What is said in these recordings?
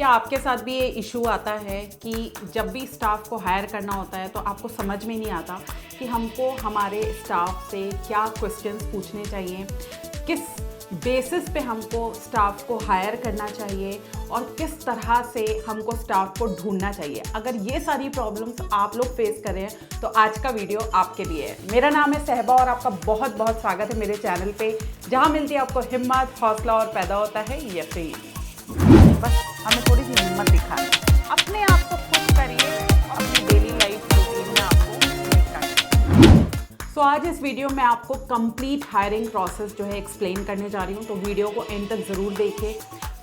क्या आपके साथ भी ये इशू आता है कि जब भी स्टाफ को हायर करना होता है तो आपको समझ में नहीं आता कि हमको हमारे स्टाफ से क्या क्वेश्चंस पूछने चाहिए, किस बेसिस पे हमको स्टाफ को हायर करना चाहिए और किस तरह से हमको स्टाफ को ढूंढना चाहिए। अगर ये सारी प्रॉब्लम्स आप लोग फेस कर रहे हैं तो आज का वीडियो आपके लिए है। मेरा नाम है सहबा और आपका बहुत बहुत स्वागत है मेरे चैनल पे, जहाँ मिलती है आपको हिम्मत, हौसला और पैदा होता है यकीन। बस हमें थोड़ी सी हिम्मत दिखाएं, अपने आप को खुश करिए और अपनी डेली लाइफ रूटीन में आपको निकालिए। सो आज इस वीडियो में आपको कंप्लीट हायरिंग प्रोसेस जो है एक्सप्लेन करने जा रही हूँ, तो वीडियो को एंड तक ज़रूर देखिए।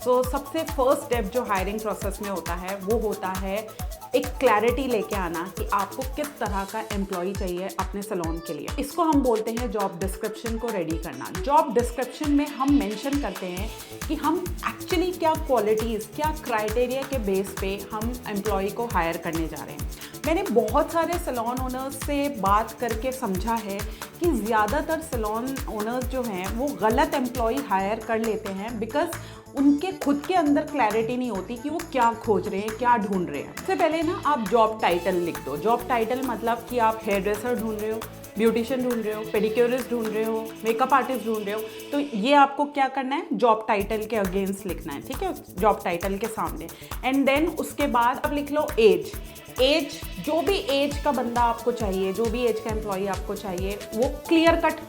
तो सबसे फर्स्ट स्टेप जो हायरिंग प्रोसेस में होता है वो होता है एक क्लैरिटी लेके आना कि आपको किस तरह का एम्प्लॉय चाहिए अपने सैलून के लिए। इसको हम बोलते हैं जॉब डिस्क्रिप्शन को रेडी करना। जॉब डिस्क्रिप्शन में हम मेंशन करते हैं कि हम एक्चुअली क्या क्वालिटीज़, क्या क्राइटेरिया के बेस पे हम एम्प्लॉय को हायर करने जा रहे हैं। मैंने बहुत सारे सैलून ओनर्स से बात करके समझा है कि ज़्यादातर सैलून ओनर्स जो हैं वो गलत एम्प्लॉय हायर कर लेते हैं बिकॉज उनके खुद के अंदर क्लैरिटी नहीं होती कि वो क्या खोज रहे हैं, क्या ढूंढ रहे हैं। सबसे पहले ना आप जॉब टाइटल लिख दो। जॉब टाइटल मतलब कि आप हेयर ड्रेसर ढूंढ रहे हो, ब्यूटिशियन ढूंढ रहे हो, पेडिक्योरिस्ट ढूंढ रहे हो, मेकअप आर्टिस्ट ढूंढ रहे हो, तो ये आपको क्या करना है, जॉब टाइटल के अगेंस्ट लिखना है, ठीक है, जॉब टाइटल के सामने। एंड देन उसके बाद अब लिख लो एज। जो भी एज का बंदा आपको चाहिए, जो भी एज का एम्प्लॉय आपको चाहिए वो क्लियर कट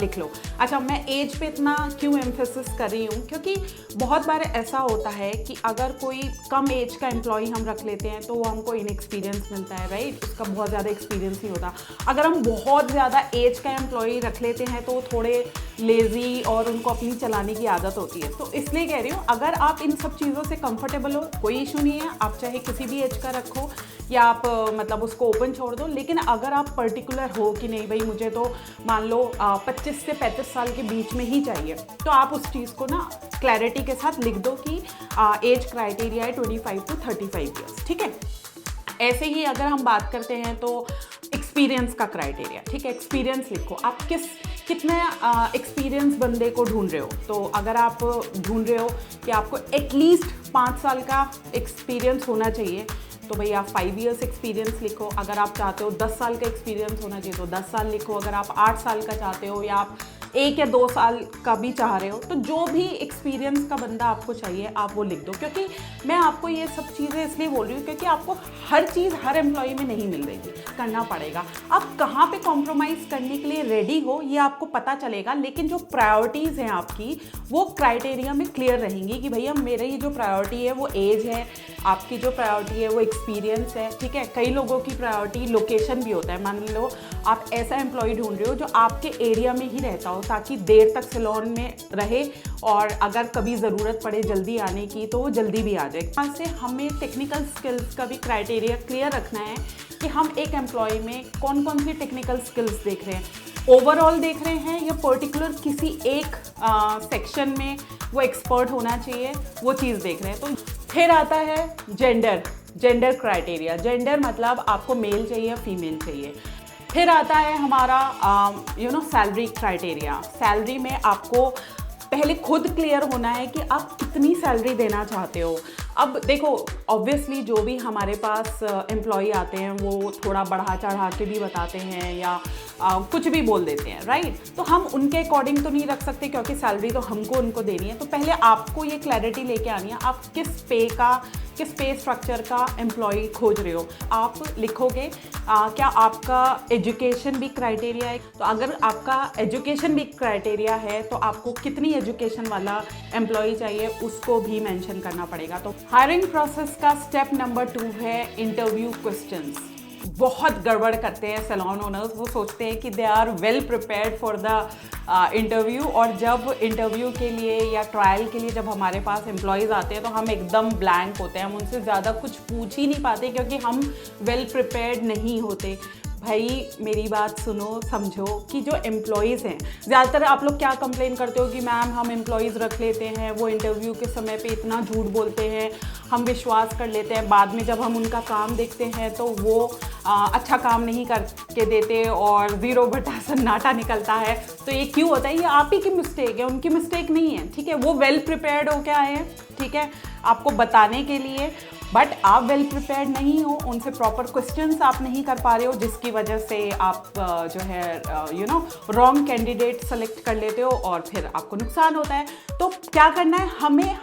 लिख लो। अच्छा, मैं एज पे इतना क्यों एम्फेसिस कर रही हूँ, क्योंकि बहुत बार ऐसा होता है कि अगर कोई कम एज का एम्प्लॉय हम रख लेते हैं तो वो हमको इनएक्सपीरियंस मिलता है, राइट, उसका बहुत ज़्यादा एक्सपीरियंस नहीं होता। अगर हम बहुत ज़्यादा एज का एम्प्लॉय रख लेते हैं तो वो थोड़े लेज़ी और उनको अपनी चलाने की आदत होती है। तो इसलिए कह रही हूँ, अगर आप इन सब चीज़ों से कंफर्टेबल हो कोई इशू नहीं है, आप चाहे किसी भी एज का रखो या आप मतलब उसको ओपन छोड़ दो। लेकिन अगर आप पर्टिकुलर हो कि नहीं भाई मुझे तो मान लो 25 से 35 साल के बीच में ही चाहिए, तो आप उस चीज़ को ना क्लैरिटी के साथ लिख दो कि एज क्राइटेरिया है 25 to 35 ईयर्स, ठीक है। ऐसे ही अगर हम बात करते हैं तो एक्सपीरियंस का क्राइटेरिया, ठीक है, एक्सपीरियंस लिखो। आप कितने एक्सपीरियंस बंदे को ढूंढ रहे हो। तो अगर आप ढूंढ रहे हो कि आपको एटलीस्ट 5 साल का एक्सपीरियंस होना चाहिए तो भाई आप 5 इयर्स एक्सपीरियंस लिखो। अगर आप चाहते हो 10 साल का एक्सपीरियंस होना चाहिए तो 10 साल लिखो। अगर आप 8 साल का चाहते हो या आप 1 या 2 साल का भी चाह रहे हो, तो जो भी एक्सपीरियंस का बंदा आपको चाहिए आप वो लिख दो। क्योंकि मैं आपको ये सब चीज़ें इसलिए बोल रही हूँ क्योंकि आपको हर चीज़ हर एम्प्लॉय में नहीं मिल रही, करना पड़ेगा। आप कहाँ पे कॉम्प्रोमाइज़ करने के लिए रेडी हो ये आपको पता चलेगा, लेकिन जो प्रायोरिटीज़ हैं आपकी वो क्राइटेरिया में क्लियर रहेंगी कि भैया मेरा ये जो प्रायोरिटी है वो एज है, आपकी जो प्रायोरिटी है वो एक्सपीरियंस है, ठीक है। कई लोगों की प्रायोरिटी लोकेशन भी होता है। मान लो आप ऐसा एम्प्लॉय ढूंढ रहे हो जो आपके एरिया में ही रहता हो ताकि देर तक सैलून में रहे और अगर कभी ज़रूरत पड़े जल्दी आने की तो वो जल्दी भी आ जाए। यहाँ से हमें टेक्निकल स्किल्स का भी क्राइटेरिया क्लियर रखना है कि हम एक एम्प्लॉय में कौन कौन सी टेक्निकल स्किल्स देख रहे हैं, ओवरऑल देख रहे हैं या पर्टिकुलर किसी एक सेक्शन में वो एक्सपर्ट होना चाहिए, वो चीज़ देख रहे हैं। तो फिर आता है जेंडर क्राइटेरिया। जेंडर मतलब आपको मेल चाहिए या फीमेल चाहिए। फिर आता है हमारा सैलरी क्राइटेरिया। सैलरी में आपको पहले खुद क्लियर होना है कि आप कितनी सैलरी देना चाहते हो। अब देखो ऑब्वियसली जो भी हमारे पास एम्प्लॉय आते हैं वो थोड़ा बढ़ा चढ़ा के भी बताते हैं या कुछ भी बोल देते हैं, राइट। तो हम उनके अकॉर्डिंग तो नहीं रख सकते क्योंकि सैलरी तो हमको उनको देनी है। तो पहले आपको ये क्लैरिटी लेके आनी है आप किस पे स्ट्रक्चर का एम्प्लॉय खोज रहे हो। आप लिखोगे क्या आपका एजुकेशन भी क्राइटेरिया है। तो अगर आपका एजुकेशन भी क्राइटेरिया है तो आपको कितनी एजुकेशन वाला एम्प्लॉय चाहिए उसको भी मेंशन करना पड़ेगा। तो हायरिंग प्रोसेस का स्टेप नंबर 2 है इंटरव्यू क्वेश्चंस। बहुत गड़बड़ करते हैं सैलून ओनर्स, वो सोचते हैं कि they are well prepared for the interview, और जब इंटरव्यू के लिए या ट्रायल के लिए जब हमारे पास एम्प्लॉयज़ आते हैं तो हम एकदम ब्लैंक होते हैं। हम उनसे ज़्यादा कुछ पूछ ही नहीं पाते क्योंकि हम वेल प्रिपेयर्ड नहीं होते। भाई मेरी बात सुनो, समझो कि जो एम्प्लॉयज़ हैं, ज़्यादातर आप लोग क्या कंप्लेन करते हो कि मैम हम एम्प्लॉयज़ रख लेते हैं, वो इंटरव्यू के समय पे इतना झूठ बोलते हैं, हम विश्वास कर लेते हैं, बाद में जब हम उनका काम देखते हैं तो वो अच्छा काम नहीं करके देते और 0 बटा सन्नाटा निकलता है। तो ये क्यों होता है? ये आप ही की मिस्टेक है, उनकी मिस्टेक नहीं है, ठीक है। वो वेल प्रिपेयर्ड हो के आए हैं, ठीक है, आपको बताने के लिए, बट आप वेल प्रिपेयर्ड नहीं हो, उनसे प्रॉपर क्वेश्चंस आप नहीं कर पा रहे हो, जिसकी वजह से आप जो है रॉन्ग कैंडिडेट सेलेक्ट कर लेते हो और फिर आपको नुकसान होता है। तो क्या करना है, हमें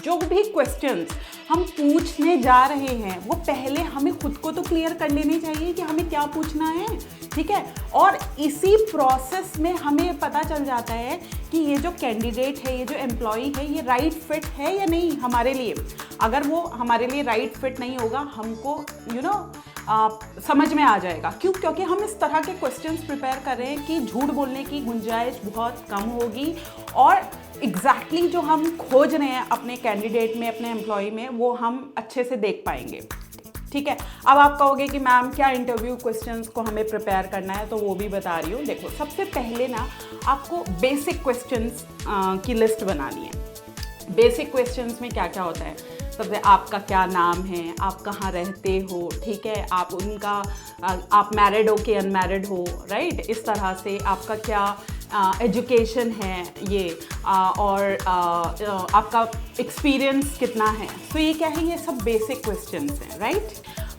जो भी क्वेश्चंस हम पूछने जा रहे हैं वो पहले हमें खुद को तो क्लियर कर लेने चाहिए कि हमें क्या पूछना है, ठीक है। और इसी प्रोसेस में हमें पता चल जाता है कि ये जो कैंडिडेट है, ये जो एम्प्लॉई है, ये राइट फिट है या नहीं हमारे लिए। अगर वो हमारे लिए राइट फिट नहीं होगा, हमको समझ में आ जाएगा। क्यों? क्योंकि हम इस तरह के क्वेश्चंस प्रिपेयर कर रहे हैं कि झूठ बोलने की गुंजाइश बहुत कम होगी और एग्जैक्टली जो हम खोज रहे हैं अपने कैंडिडेट में, अपने एम्प्लॉय में, वो हम अच्छे से देख पाएंगे, ठीक है। अब आप कहोगे कि मैम क्या इंटरव्यू क्वेश्चंस को हमें प्रिपेयर करना है, तो वो भी बता रही हूँ। देखो, सबसे पहले ना आपको बेसिक क्वेश्चंस की लिस्ट बनानी है। बेसिक क्वेश्चंस में क्या क्या होता है? सबसे आपका क्या नाम है, आप कहाँ रहते हो, ठीक है, आप मैरिड हो कि अनमैरिड हो, राइट, इस तरह से आपका क्या एजुकेशन है ये, और आपका एक्सपीरियंस कितना है। तो ये क्या है, ये सब बेसिक क्वेश्चंस हैं, राइट।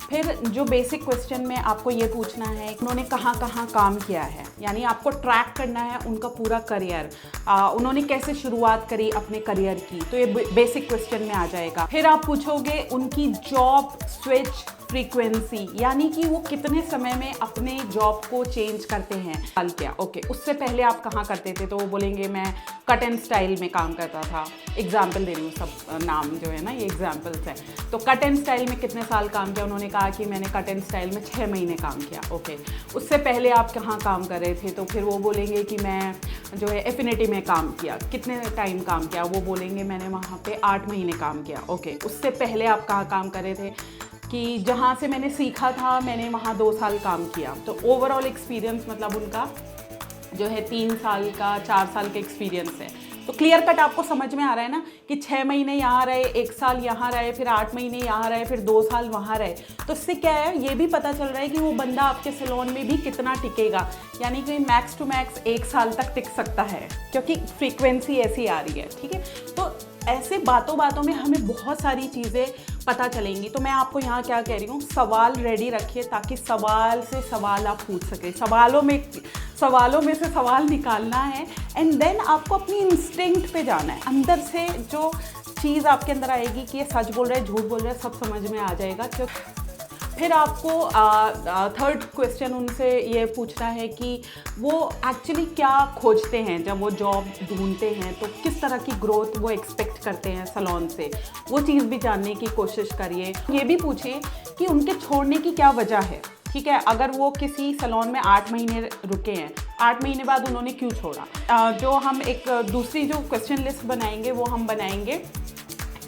फिर जो बेसिक क्वेश्चन में आपको ये पूछना है उन्होंने कहाँ कहाँ काम किया है, यानी आपको ट्रैक करना है उनका पूरा करियर, उन्होंने कैसे शुरुआत करी अपने करियर की, तो ये बेसिक क्वेश्चन में आ जाएगा। फिर आप पूछोगे उनकी जॉब स्विच फ्रीक्वेंसी, यानी कि वो कितने समय में अपने जॉब को चेंज करते हैं। हाल क्या, ओके, उससे पहले आप कहाँ करते थे, तो वो बोलेंगे मैं कट एंड स्टाइल में काम करता था। एग्जाम्पल दे रही हूँ, सब नाम जो है ना ये एग्जाम्पल्स हैं। तो कट एंड स्टाइल में कितने साल काम किया, उन्होंने कहा कि मैंने कट एंड स्टाइल में 6 महीने काम किया, ओके। उससे पहले आप कहाँ काम कर रहे थे, तो फिर वो बोलेंगे कि मैं जो है एफिनिटी में काम किया। कितने टाइम काम किया, वो बोलेंगे मैंने वहाँ पे 8 महीने काम किया, ओके। उससे पहले आप कहाँ काम कर रहे थे, कि जहाँ से मैंने सीखा था मैंने वहाँ 2 साल काम किया। तो ओवरऑल एक्सपीरियंस मतलब उनका जो है 3 साल का, 4 साल का एक्सपीरियंस है। तो क्लियर कट आपको समझ में आ रहा है ना कि 6 महीने यहाँ रहे, 1 साल यहाँ रहे, फिर 8 महीने यहाँ रहे, फिर 2 साल वहाँ रहे। तो इससे क्या है, ये भी पता चल रहा है कि वो बंदा आपके सैलून में भी कितना टिकेगा, यानी कि मैक्स टू मैक्स 1 साल तक टिक सकता है, क्योंकि फ्रीक्वेंसी ऐसी आ रही है, ठीक है। तो ऐसे बातों बातों में हमें बहुत सारी चीज़ें पता चलेंगी। तो मैं आपको यहाँ क्या कह रही हूँ, सवाल रेडी रखिए ताकि सवाल से सवाल आप पूछ सकें। सवालों में से सवाल निकालना है एंड देन आपको अपनी इंस्टिंक्ट पे जाना है। अंदर से जो चीज़ आपके अंदर आएगी कि ये सच बोल रहा है, झूठ बोल रहा है, सब समझ में आ जाएगा। फिर आपको थर्ड क्वेश्चन उनसे ये पूछना है कि वो एक्चुअली क्या खोजते हैं जब वो जॉब ढूंढते हैं, तो किस तरह की ग्रोथ वो एक्सपेक्ट करते हैं सैलून से, वो चीज़ भी जानने की कोशिश करिए। ये भी पूछिए कि उनके छोड़ने की क्या वजह है, ठीक है। अगर वो किसी सैलून में 8 महीने रुके हैं, 8 महीने बाद उन्होंने क्यों छोड़ा। जो हम एक दूसरी जो क्वेश्चन लिस्ट बनाएंगे वो हम बनाएंगे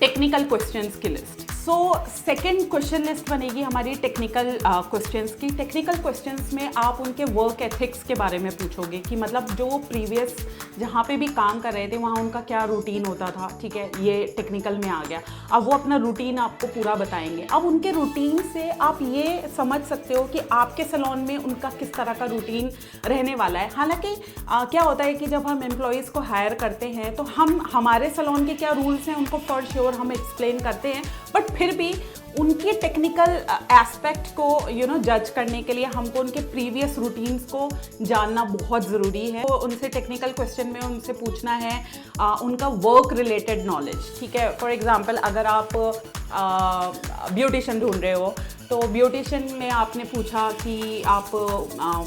टेक्निकल क्वेश्चंस की list. So second question list बनेगी हमारी टेक्निकल क्वेश्चंस की। टेक्निकल क्वेश्चंस में आप उनके वर्क एथिक्स के बारे में पूछोगे कि मतलब जो वो प्रीवियस जहाँ पे भी काम कर रहे थे वहाँ उनका क्या रूटीन होता था, ठीक है, ये टेक्निकल में आ गया। अब वो अपना रूटीन आपको पूरा बताएंगे। अब उनके रूटीन से आप ये समझ सकते हो कि आपके सैलून में उनका किस तरह का रूटीन रहने वाला है। हालांकि क्या होता है कि जब हम एम्प्लॉयज़ को हायर करते हैं तो हम हमारे सैलून के क्या रूल्स हैं उनको फॉर श्योर हम एक्सप्लेन करते हैं, बट फिर भी उनके टेक्निकल एस्पेक्ट को जज करने के लिए हमको उनके प्रीवियस रूटीन्स को जानना बहुत ज़रूरी है। तो उनसे टेक्निकल क्वेश्चन में उनसे पूछना है उनका वर्क रिलेटेड नॉलेज, ठीक है। फॉर एग्जांपल अगर आप ब्यूटिशियन ढूंढ रहे हो तो ब्यूटिशियन में आपने पूछा कि आप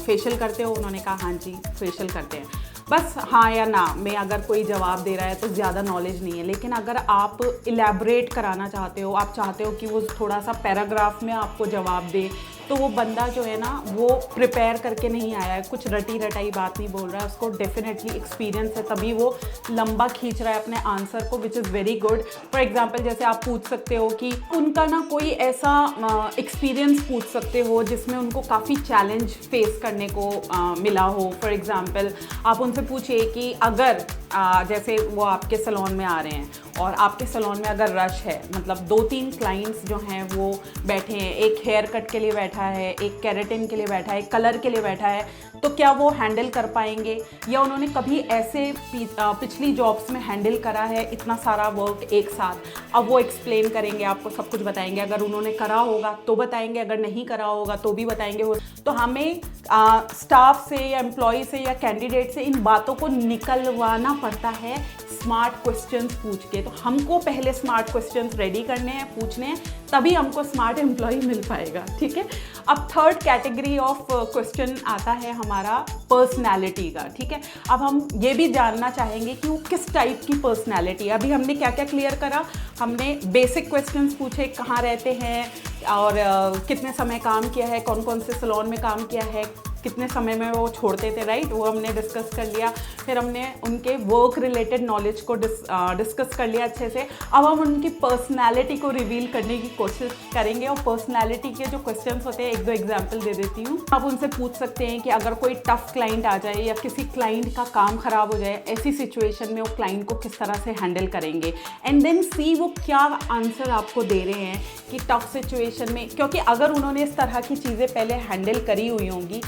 फेशियल करते हो, उन्होंने कहा हाँ जी फेशियल करते हैं। बस हाँ या ना में अगर कोई जवाब दे रहा है तो ज़्यादा नॉलेज नहीं है। लेकिन अगर आप इलेबरेट कराना चाहते हो, आप चाहते हो कि वो थोड़ा सा पैराग्राफ में आपको जवाब दे, तो वो बंदा जो है ना वो प्रिपेयर करके नहीं आया है, कुछ रटी रटाई बात नहीं बोल रहा है, उसको डेफिनेटली एक्सपीरियंस है, तभी वो लंबा खींच रहा है अपने आंसर को, which is very good. For example जैसे आप पूछ सकते हो कि उनका ना कोई ऐसा एक्सपीरियंस पूछ सकते हो जिसमें उनको काफ़ी चैलेंज फेस करने को मिला हो। फॉर एग्जाम्पल आप उनसे पूछिए कि अगर जैसे वो आपके सैलून में आ रहे हैं और आपके सैलून में अगर रश है, मतलब 2-3 क्लाइंट्स जो हैं वो बैठे हैं, एक हेयर कट के लिए बैठा है, एक केराटिन के लिए बैठा है, एक कलर के लिए बैठा है, तो क्या वो हैंडल कर पाएंगे, या उन्होंने कभी ऐसे पिछली जॉब्स में हैंडल करा है इतना सारा वर्क एक साथ। अब वो एक्सप्लेन करेंगे, आपको सब कुछ बताएंगे, अगर उन्होंने करा होगा तो बताएंगे, अगर नहीं करा होगा तो भी बताएंगे। तो हमें स्टाफ से या एम्प्लॉय से या कैंडिडेट से इन बातों को निकलवाना पड़ता है स्मार्ट क्वेश्चंस पूछ के। तो हमको पहले स्मार्ट क्वेश्चंस रेडी करने हैं, पूछने हैं, तभी हमको स्मार्ट एम्प्लॉय मिल पाएगा, ठीक है। अब थर्ड कैटेगरी ऑफ क्वेश्चन आता है हमारा पर्सनैलिटी का, ठीक है। अब हम ये भी जानना चाहेंगे कि वो किस टाइप की पर्सनैलिटी है। अभी हमने क्या क्या क्लियर करा, हमने बेसिक क्वेश्चंस पूछे, कहाँ रहते हैं और कितने समय काम किया है, कौन कौन से सैलून में काम किया है, कितने समय में वो छोड़ते थे, राइट, वो हमने डिस्कस कर लिया। फिर हमने उनके वर्क रिलेटेड नॉलेज को डिस्कस कर लिया अच्छे से। अब हम उनकी पर्सनालिटी को रिवील करने की कोशिश करेंगे, और पर्सनालिटी के जो क्वेश्चंस होते हैं, 1-2 एग्जांपल दे देती हूँ। आप उनसे पूछ सकते हैं कि अगर कोई टफ क्लाइंट आ जाए या किसी क्लाइंट का काम खराब हो जाए, ऐसी सिचुएशन में वो क्लाइंट को किस तरह से हैंडल करेंगे, एंड देन सी वो क्या आंसर आपको दे रहे हैं कि टफ सिचुएशन में, क्योंकि अगर उन्होंने इस तरह की चीज़ें पहले हैंडल करी हुई होंगी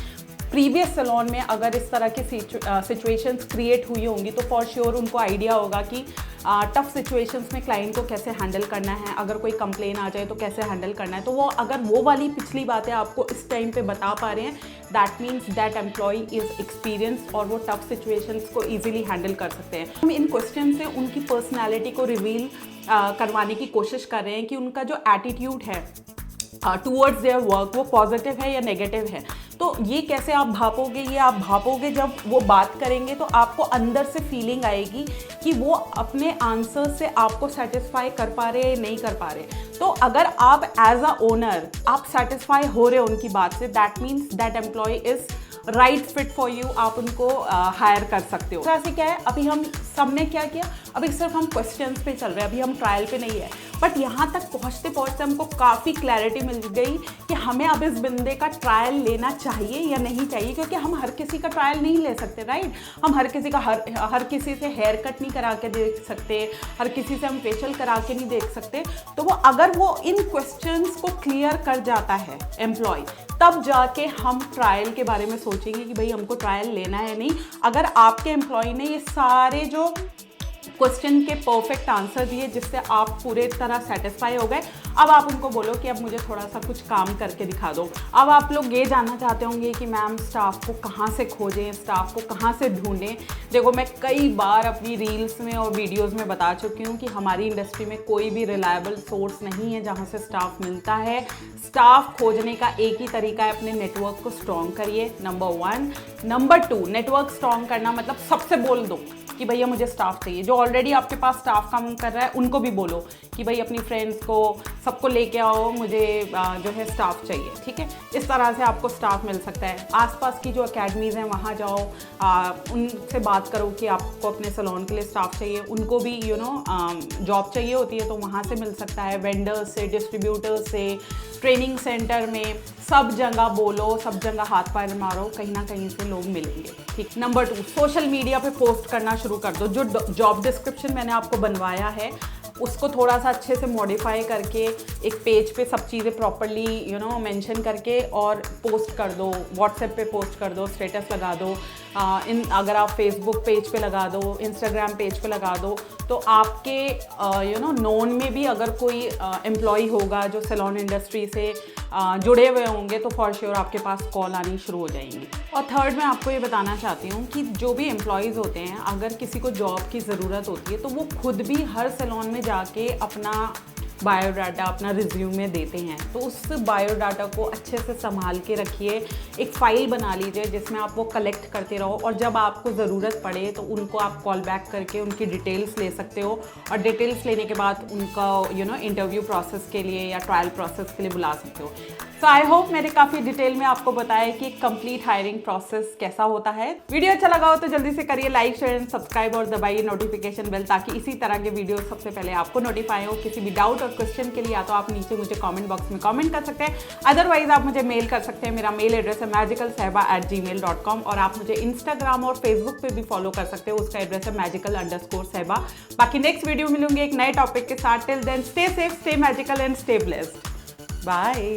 प्रीवियस सैलून में, अगर इस तरह की सिचुएशंस क्रिएट हुई होंगी, तो फॉर श्योर उनको आइडिया होगा कि टफ सिचुएशंस में क्लाइंट को कैसे हैंडल करना है, अगर कोई कंप्लेन आ जाए तो कैसे हैंडल करना है। तो वो अगर वो वाली पिछली बातें आपको इस टाइम पे बता पा रहे हैं, that means that employ is experience और वो टफ सिचुएशंस को ईजिली हैंडल कर सकते हैं। हम इन क्वेश्चन से उनकी पर्सनैलिटी को रिवील करवाने की कोशिश कर रहे हैं कि उनका जो एटीट्यूड है टूवर्ड्स देयर वर्क वो पॉजिटिव है या नेगेटिव है। तो ये कैसे आप भापोगे, ये आप भापोगे जब वो बात करेंगे, तो आपको अंदर से फीलिंग आएगी कि वो अपने आंसर से आपको सेटिस्फाई कर पा रहे हैं नहीं कर पा रहे। तो अगर आप एज अ ओनर आप सेटिस्फाई हो रहे हो उनकी बात से, that means that employ is right fit for you, आप उनको हायर कर सकते हो। ऐसे क्या है, अभी हम सबने क्या किया, अभी सिर्फ हम क्वेश्चंस पे चल रहे हैं, अभी हम ट्रायल पे नहीं है, बट यहाँ तक पहुँचते पहुँचते हमको काफ़ी क्लैरिटी मिल गई कि हमें अब इस बंदे का ट्रायल लेना चाहिए या नहीं चाहिए, क्योंकि हम हर किसी का ट्रायल नहीं ले सकते, राइट। हम हर किसी का हर किसी से हेयर कट नहीं करा के देख सकते, हर किसी से हम फेशियल करा के नहीं देख सकते। तो वो अगर वो इन क्वेश्चंस को क्लियर कर जाता है एम्प्लॉय, तब जाके हम ट्रायल के बारे में सोचेंगे कि भाई हमको ट्रायल लेना है नहीं। अगर आपके एम्प्लॉय ने ये सारे जो क्वेश्चन के परफेक्ट आंसर दिए जिससे आप पूरे तरह सेटिस्फाई हो गए, अब आप उनको बोलो कि अब मुझे थोड़ा सा कुछ काम करके दिखा दो। अब आप लोग ये जानना चाहते होंगे कि मैम स्टाफ को कहाँ से खोजें, स्टाफ को कहाँ से ढूंढें। देखो, मैं कई बार अपनी रील्स में और वीडियोस में बता चुकी हूँ कि हमारी इंडस्ट्री में कोई भी रिलायबल सोर्स नहीं है जहाँ से स्टाफ मिलता है। स्टाफ खोजने का एक ही तरीका है, अपने नेटवर्क को स्ट्रॉन्ग करिए, नंबर 1। नंबर 2, नेटवर्क स्ट्रॉन्ग करना मतलब सबसे बोल दो कि भैया मुझे स्टाफ चाहिए। जो ऑलरेडी आपके पास स्टाफ काम कर रहा है उनको भी बोलो कि भाई अपनी फ्रेंड्स को सबको लेके आओ, मुझे जो है स्टाफ चाहिए, ठीक है। इस तरह से आपको स्टाफ मिल सकता है। आसपास की जो अकेडमीज़ हैं वहाँ जाओ, उनसे बात करो कि आपको अपने सैलून के लिए स्टाफ चाहिए, उनको भी जॉब चाहिए होती है, तो वहाँ से मिल सकता है। वेंडर्स से, डिस्ट्रीब्यूटर्स से, ट्रेनिंग सेंटर में, सब जगह बोलो, सब जगह हाथ पैर मारो, कहीं ना कहीं से लोग मिलेंगे, ठीक। नंबर 2, सोशल मीडिया पे पोस्ट करना शुरू कर दो। जो जॉब डिस्क्रिप्शन मैंने आपको बनवाया है उसको थोड़ा सा अच्छे से मॉडिफाई करके एक पेज पे सब चीज़ें प्रॉपरली मेंशन करके और पोस्ट कर दो। व्हाट्सएप पे पोस्ट कर दो, स्टेटस लगा दो, अगर आप फेसबुक पेज पे लगा दो, इंस्टाग्राम पेज पे लगा दो, तो आपके नोन में भी अगर कोई एम्प्लॉय होगा जो सैलून इंडस्ट्री से जुड़े हुए होंगे, तो फॉर श्योर आपके पास कॉल आनी शुरू हो जाएंगी। और थर्ड, मैं आपको ये बताना चाहती हूँ कि जो भी एम्प्लॉयज़ होते हैं, अगर किसी को जॉब की ज़रूरत होती है तो वो खुद भी हर सैलून में जाके अपना बायोडाटा अपना रिज्यूमे देते हैं, तो उस बायोडाटा को अच्छे से संभाल के रखिए, एक फ़ाइल बना लीजिए जिसमें आप वो कलेक्ट करते रहो, और जब आपको ज़रूरत पड़े तो उनको आप कॉल बैक करके उनकी डिटेल्स ले सकते हो, और डिटेल्स लेने के बाद उनका इंटरव्यू प्रोसेस के लिए या ट्रायल प्रोसेस के लिए बुला सकते हो। सो आई होप मैंने काफ़ी डिटेल में आपको बताया कि कंप्लीट हायरिंग प्रोसेस कैसा होता है। वीडियो अच्छा लगा हो तो जल्दी से करिए लाइक, शेयर एंड सब्सक्राइब, और दबाइए नोटिफिकेशन बेल ताकि इसी तरह के वीडियो सबसे पहले आपको नोटिफाई हो। किसी भी डाउट और क्वेश्चन के लिए या तो आप नीचे मुझे कमेंट बॉक्स में कमेंट कर सकते हैं, अदरवाइज आप मुझे मेल कर सकते हैं। मेरा मेल एड्रेस है magicalsehba@gmail.com, और आप मुझे इंस्टाग्राम और फेसबुक पे भी फॉलो कर सकते हो, उसका एड्रेस है magical_sehba। बाकी नेक्स्ट वीडियो मिलूंगी एक नए टॉपिक के साथ। Till then stay safe, stay magical and stay blessed. Bye.